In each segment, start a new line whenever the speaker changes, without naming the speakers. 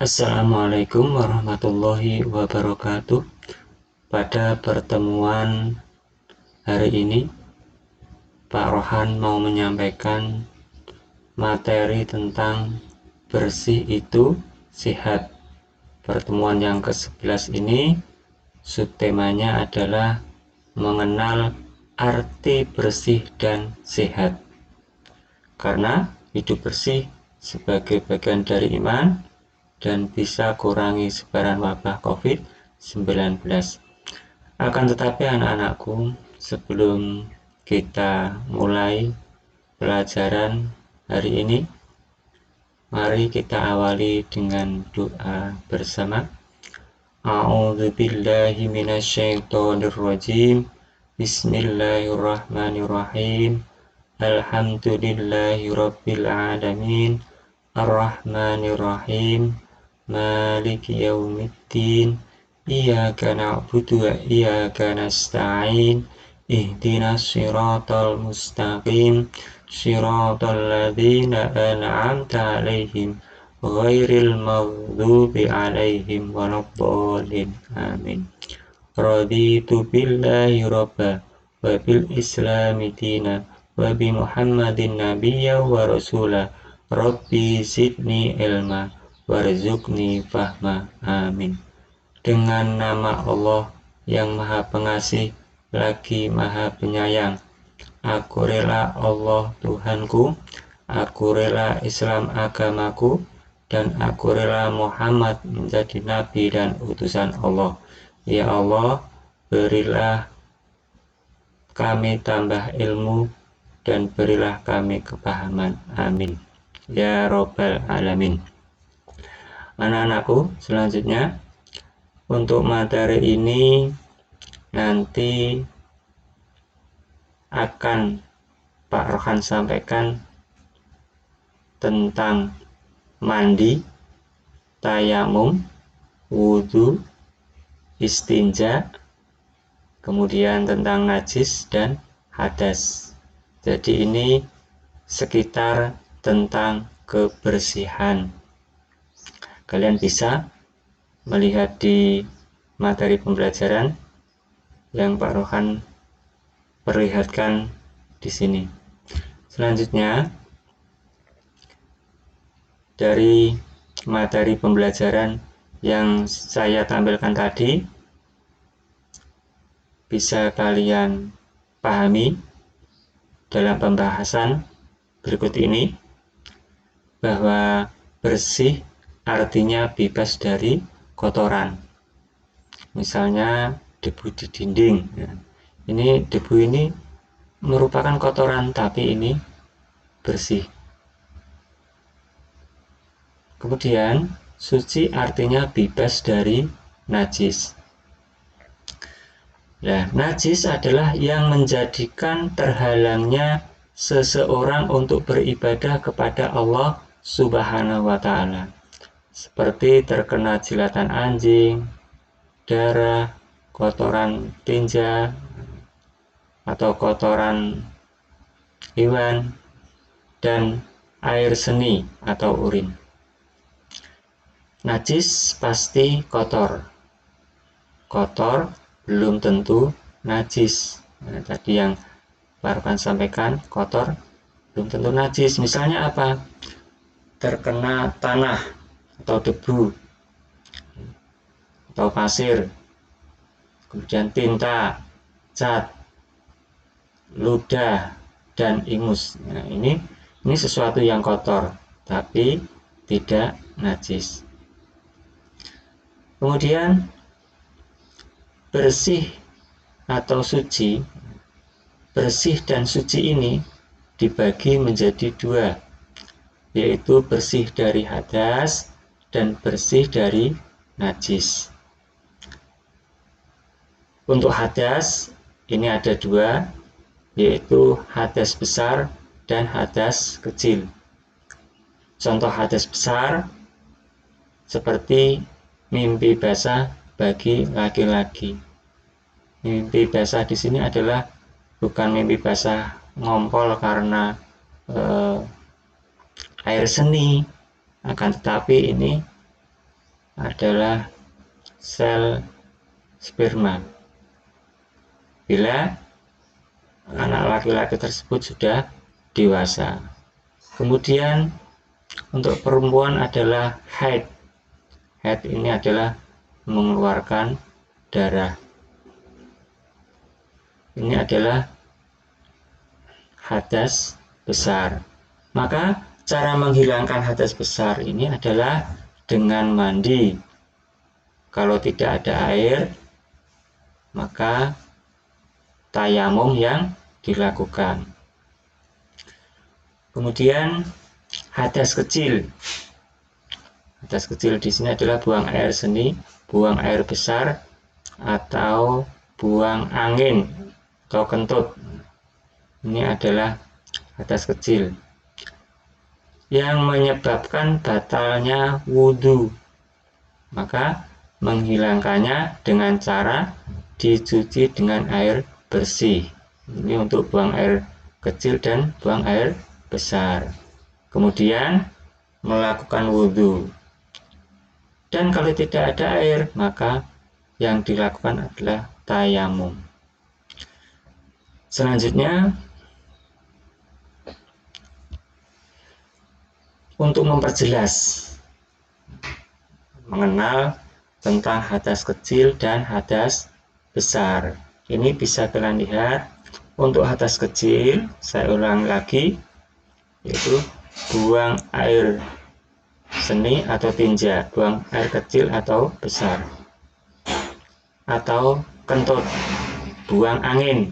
Assalamualaikum warahmatullahi wabarakatuh. Pada pertemuan hari ini, Pak Rohan mau menyampaikan materi tentang bersih itu sehat. Pertemuan yang ke-11 ini, subtemanya adalah mengenal arti bersih dan sehat. Karena hidup bersih sebagai bagian dari iman dan bisa kurangi sebaran wabah COVID-19. Akan tetapi anak-anakku, sebelum kita mulai pelajaran hari ini, mari kita awali dengan doa bersama. A'udzubillahi minasyaitonirrajim. Bismillahirrahmanirrahim. Alhamdulillahi rabbil alamin. Ar-Rahmanir-Rahim. Maliki yaumiddin. Iyyaka na'budu wa iyyaka nasta'in. Ihdinas siratal mustaqim. Siratal ladzina an'amta 'alaihim ghairil maghdubi 'alaihim waladdallin. Amin. Raditu billahi rabba wa bil islami dina wa bi Muhammadin nabiyya wa rasula. Rabbi zidni ilma warzuqni fahma. Amin. Dengan nama Allah yang Maha Pengasih lagi Maha Penyayang. Aku rela Allah Tuhanku, aku rela Islam agamaku, dan aku rela Muhammad menjadi nabi dan utusan Allah. Ya Allah, berilah kami tambah ilmu dan berilah kami kepahaman. Amin. Ya Rabbal Alamin. Anak-anakku, selanjutnya untuk materi ini nanti akan Pak Rohan sampaikan tentang mandi, tayamum, wudhu, istinja, kemudian tentang najis dan hadas. Jadi ini sekitar tentang kebersihan. Kalian bisa melihat di materi pembelajaran yang Pak Rohan perlihatkan di sini. Selanjutnya, dari materi pembelajaran yang saya tampilkan tadi, bisa kalian pahami dalam pembahasan berikut ini bahwa bersih artinya bebas dari kotoran. Misalnya debu di dinding. Ini debu ini merupakan kotoran, tapi ini bersih. Kemudian suci artinya bebas dari najis. Nah, najis adalah yang menjadikan terhalangnya seseorang untuk beribadah kepada Allah Subhanahu wa Ta'ala, seperti terkena jilatan anjing, darah, kotoran tinja, atau kotoran hewan, dan air seni atau urin. Najis pasti kotor. Kotor belum tentu najis. Nah, tadi yang Pak Rohan sampaikan, kotor belum tentu najis. Misalnya apa? Terkena tanah atau debu atau pasir, kemudian tinta, cat, ludah, dan ingus. Nah, ini sesuatu yang kotor, tapi tidak najis. Kemudian bersih atau suci, bersih dan suci ini dibagi menjadi dua, yaitu bersih dari hadas dan bersih dari najis. Untuk hadas ini ada dua, yaitu hadas besar dan hadas kecil. Contoh hadas besar seperti mimpi basah bagi laki-laki. Mimpi basah di sini adalah bukan mimpi basah ngompol karena air seni, akan tetapi ini adalah sel sperma. Bila anak laki-laki tersebut sudah dewasa. Kemudian untuk perempuan adalah haid. Haid ini adalah mengeluarkan darah. Ini adalah hadas besar. Maka cara menghilangkan hadas besar ini adalah dengan mandi. Kalau tidak ada air, maka tayamum yang dilakukan. Kemudian hadas kecil. Hadas kecil di sini adalah buang air seni, buang air besar, atau buang angin atau kentut. Ini adalah hadas kecil yang menyebabkan batalnya wudhu. Maka menghilangkannya dengan cara dicuci dengan air bersih. Ini untuk buang air kecil dan buang air besar. Kemudian melakukan wudhu. Dan kalau tidak ada air, maka yang dilakukan adalah tayamum. Selanjutnya, untuk memperjelas mengenal tentang hadas kecil dan hadas besar. Ini bisa kalian lihat. Untuk hadas kecil, saya ulang lagi, yaitu buang air seni atau tinja, buang air kecil atau besar, atau kentut, buang angin.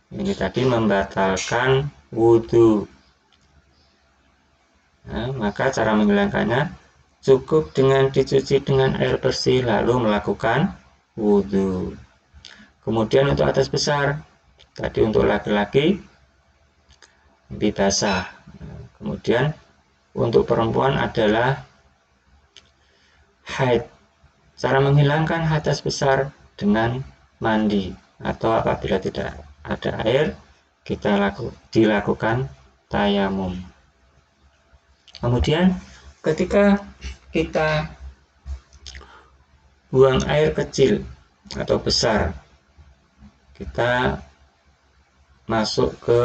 Ini tadi membatalkan wudhu. Nah, maka cara menghilangkannya cukup dengan dicuci dengan air bersih lalu melakukan wudhu. Kemudian untuk hadas besar, tadi untuk laki-laki dibasah. Kemudian untuk perempuan adalah haid. Cara menghilangkan hadas besar dengan mandi, atau apabila tidak ada air, dilakukan tayamum. Kemudian ketika kita buang air kecil atau besar, kita masuk ke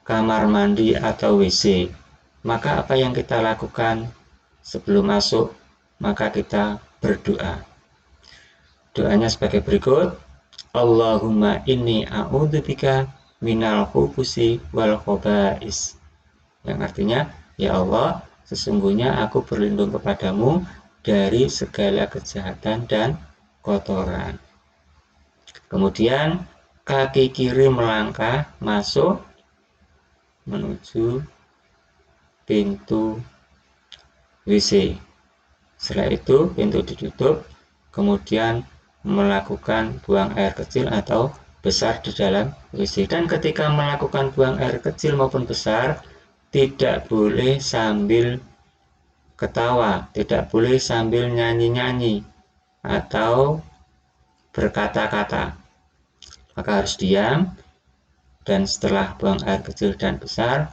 kamar mandi atau WC, maka apa yang kita lakukan sebelum masuk? Maka kita berdoa. Doanya sebagai berikut: Allahumma inni a'udzubika minal khubusi wal khaba'is. Yang artinya, ya Allah, sesungguhnya aku berlindung kepadamu dari segala kejahatan dan kotoran. Kemudian kaki kiri melangkah masuk menuju pintu WC. Setelah itu pintu ditutup, kemudian melakukan buang air kecil atau besar di dalam WC. Dan ketika melakukan buang air kecil maupun besar, tidak boleh sambil ketawa, tidak boleh sambil nyanyi-nyanyi atau berkata-kata. Maka harus diam, dan setelah buang air kecil dan besar,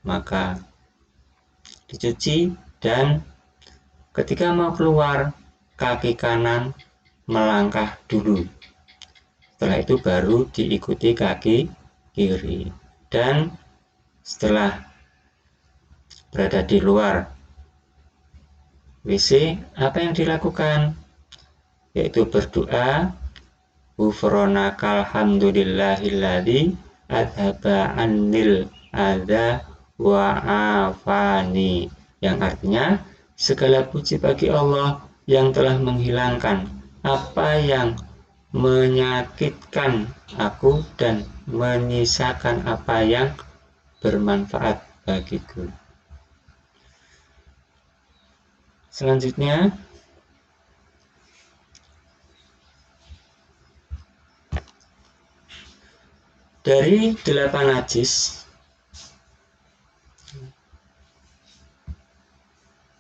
maka dicuci, dan ketika mau keluar, kaki kanan melangkah dulu. Setelah itu baru diikuti kaki kiri. Dan setelah berada di luar WC, apa yang dilakukan? Yaitu berdoa, Ghufronakal hamdulillahilladzi adhaba annil adza wa afani. Yang artinya, segala puji bagi Allah yang telah menghilangkan apa yang menyakitkan aku dan menyisakan apa yang bermanfaat bagiku. Selanjutnya, dari 8 najis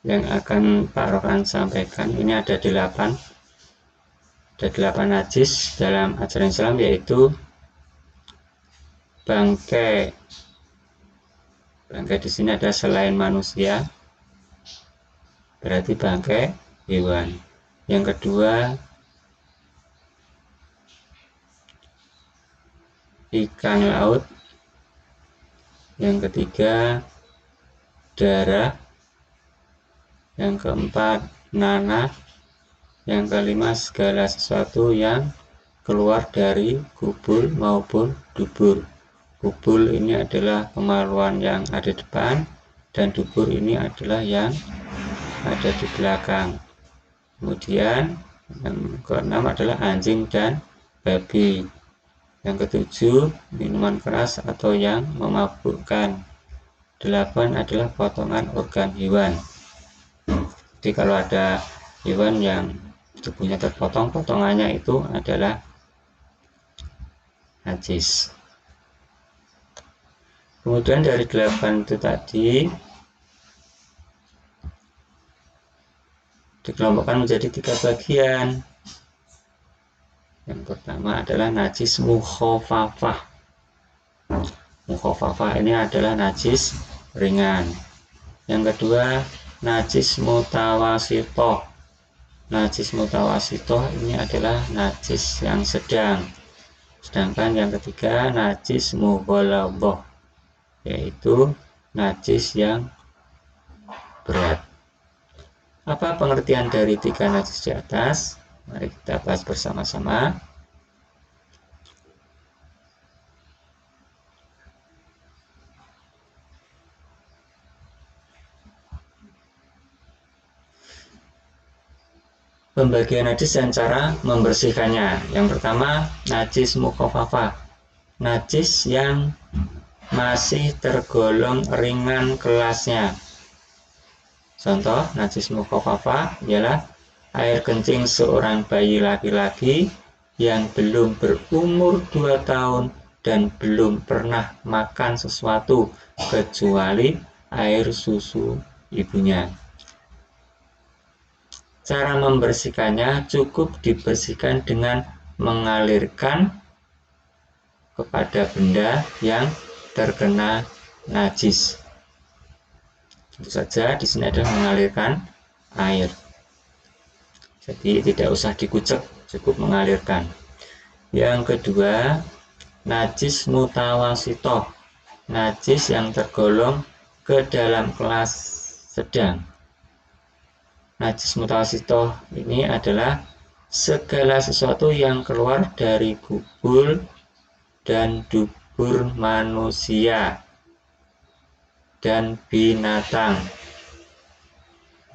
yang akan Pak Rokan sampaikan, ini ada 8 najis dalam ajaran Islam, yaitu bangkai. Bangkai di sini ada selain manusia, berarti bangkai. hewan. Yang kedua, ikan laut. Yang ketiga, darah. Yang keempat, nanah. Yang kelima, segala sesuatu yang keluar dari kubul maupun dubur. Kubul ini adalah kemaluan yang ada di depan, dan dubur ini adalah yang ada di belakang. Kemudian yang keenam adalah anjing dan babi. Yang ketujuh, minuman keras atau yang memabukkan. 8 adalah potongan organ hewan. Jadi kalau ada hewan yang tubuhnya terpotong, potongannya itu adalah najis. Kemudian dari 8 itu tadi dikelompokkan menjadi 3 bagian. Yang pertama adalah najis mukhafafah. Mukhafafah ini adalah najis ringan. Yang kedua, najis mutawasitoh. Najis mutawasitoh ini adalah najis yang sedang. Sedangkan yang ketiga, najis mughalladhah, yaitu najis yang berat. Apa pengertian dari 3 najis di atas? Mari kita bahas bersama-sama. Pembagian najis dan cara membersihkannya. Yang pertama, najis mukhafafah. Najis yang masih tergolong ringan kelasnya. Contoh najis mukhafafah ialah air kencing seorang bayi laki-laki yang belum berumur 2 tahun dan belum pernah makan sesuatu kecuali air susu ibunya. Cara membersihkannya cukup dibersihkan dengan mengalirkan kepada benda yang terkena najis. Tentu saja di sini adalah mengalirkan air. Jadi tidak usah dikucek, cukup mengalirkan. Yang kedua, najis mutawasitoh. Najis yang tergolong ke dalam kelas sedang. Najis mutawasitoh ini adalah segala sesuatu yang keluar dari kubul dan dubur manusia dan binatang.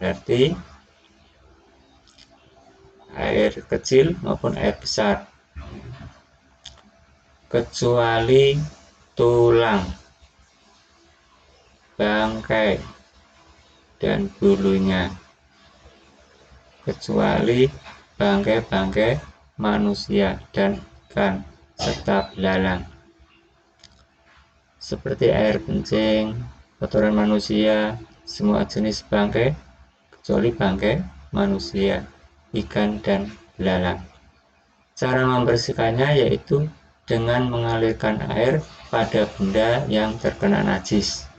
Berarti air kecil maupun air besar, kecuali tulang, bangkai, dan bulunya. Kecuali bangkai-bangkai manusia dan ikan serta belalang. Seperti air kencing, kotoran manusia, semua jenis bangkai kecuali bangkai manusia, ikan dan belalang. Cara membersihkannya yaitu dengan mengalirkan air pada benda yang terkena najis.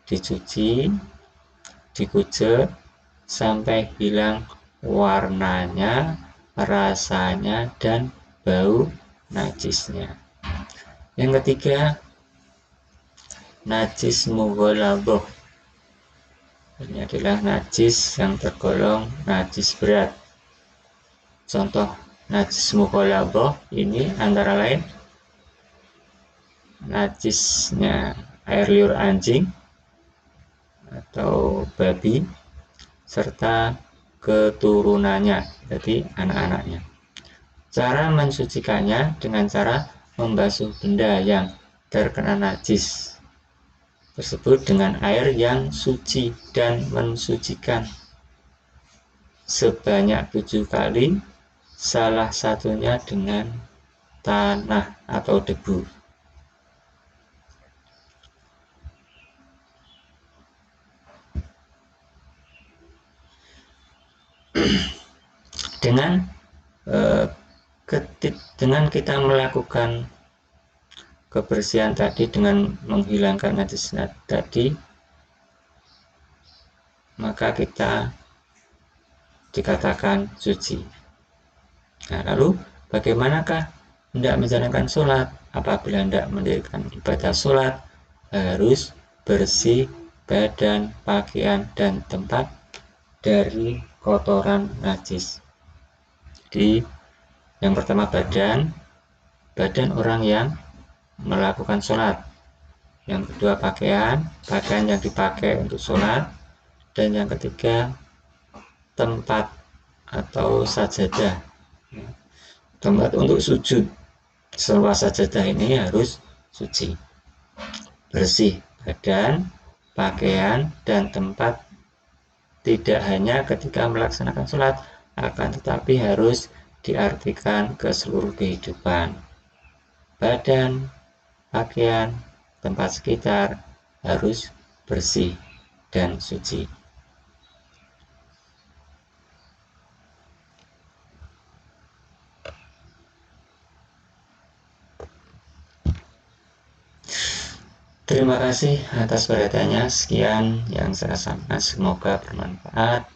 Dicuci, dikucek sampai hilang warnanya, rasanya, dan bau najisnya. Yang ketiga, najis mughalladhah. Ini adalah najis yang tergolong najis berat. Contoh najis mughalladhah ini antara lain najisnya air liur anjing atau babi serta keturunannya, jadi anak-anaknya. Cara mensucikannya dengan cara membasuh benda yang terkena najis tersebut dengan air yang suci dan mensucikan sebanyak 7 kali, salah satunya dengan tanah atau debu. Dengan kita melakukan kebersihan tadi dengan menghilangkan najis tadi, maka kita dikatakan suci. Nah, lalu bagaimanakah hendak menjalankan sholat? Apabila hendak mendirikan ibadah sholat, harus bersih badan, pakaian, dan tempat dari kotoran najis. Jadi yang pertama badan orang yang melakukan sholat. Yang kedua pakaian yang dipakai untuk sholat. Dan yang ketiga tempat atau sajadah, tempat untuk sujud. Semua sajadah ini harus suci, bersih badan, pakaian, dan tempat, tidak hanya ketika melaksanakan sholat, akan tetapi harus diartikan ke seluruh kehidupan. Badan, pakaian, tempat sekitar harus bersih dan suci. Terima kasih atas perhatiannya. Sekian yang saya sampaikan, semoga bermanfaat.